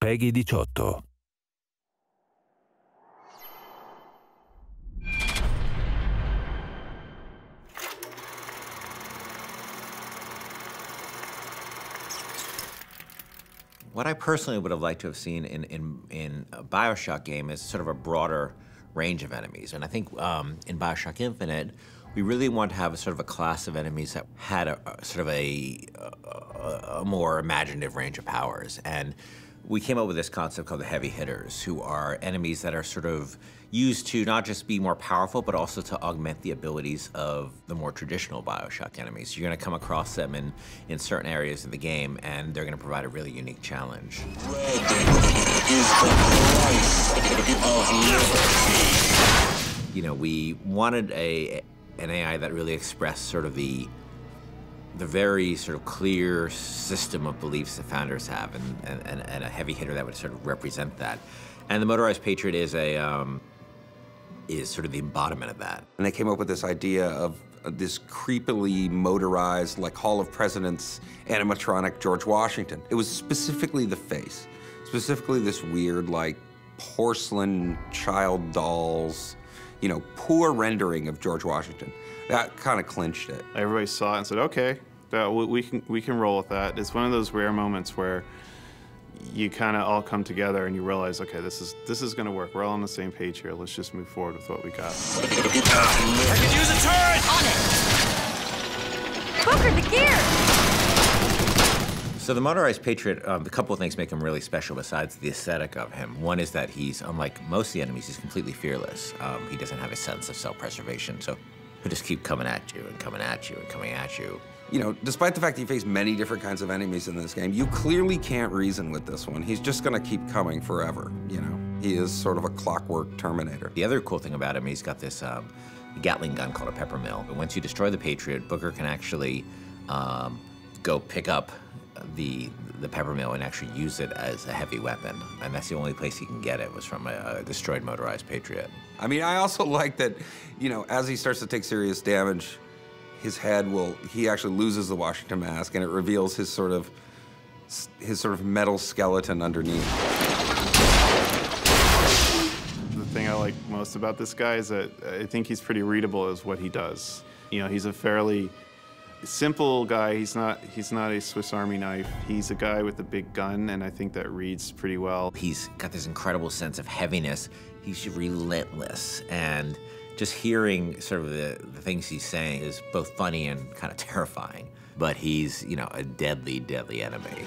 PEGI 18. What I personally would have liked to have seen in a BioShock game is sort of a broader range of enemies. And I think in BioShock Infinite, we really want to have a sort of a class of enemies that had a sort of a more imaginative range of powers. And we came up with this concept called the heavy hitters, who are enemies that are sort of used to not just be more powerful, but also to augment the abilities of the more traditional BioShock enemies. You're going to come across them in certain areas of the game, and they're going to provide a really unique challenge. Red is the price of liberty. You know, we wanted an AI that really expressed sort of the very sort of clear system of beliefs that founders have, and a heavy hitter that would sort of represent that. And the Motorized Patriot is sort of the embodiment of that. And they came up with this idea of this creepily motorized, like Hall of Presidents animatronic George Washington. It was specifically the face, specifically this weird, like, porcelain child dolls, you know, poor rendering of George Washington. That kind of clinched it. Everybody saw it and said, okay, we can roll with that. It's one of those rare moments where you kind of all come together and you realize, okay, this is going to work. We're all on the same page here. Let's just move forward with what we got. I can use a turret! On it! Booker, the gear! So the Motorized Patriot, a couple of things make him really special besides the aesthetic of him. One is that he's, unlike most of the enemies, he's completely fearless. He doesn't have a sense of self-preservation, so he'll just keep coming at you and coming at you and coming at you. You know, despite the fact that you face many different kinds of enemies in this game, you clearly can't reason with this one. He's just gonna keep coming forever, you know? He is sort of a clockwork Terminator. The other cool thing about him, he's got this Gatling gun called a peppermill. But once you destroy the Patriot, Booker can actually go pick up the peppermill and actually use it as a heavy weapon. And that's the only place he can get it, was from a destroyed Motorized Patriot. I mean, I also like that, you know, as he starts to take serious damage, his head he actually loses the Washington mask, and it reveals his sort of metal skeleton underneath. The thing I like most about this guy is that I think he's pretty readable as what he does. You know, he's a fairly simple guy. He's not a Swiss Army knife. He's a guy with a big gun, and I think that reads pretty well. He's got this incredible sense of heaviness. He's relentless, and just hearing sort of the things he's saying is both funny and kind of terrifying. But he's, you know, a deadly, deadly enemy.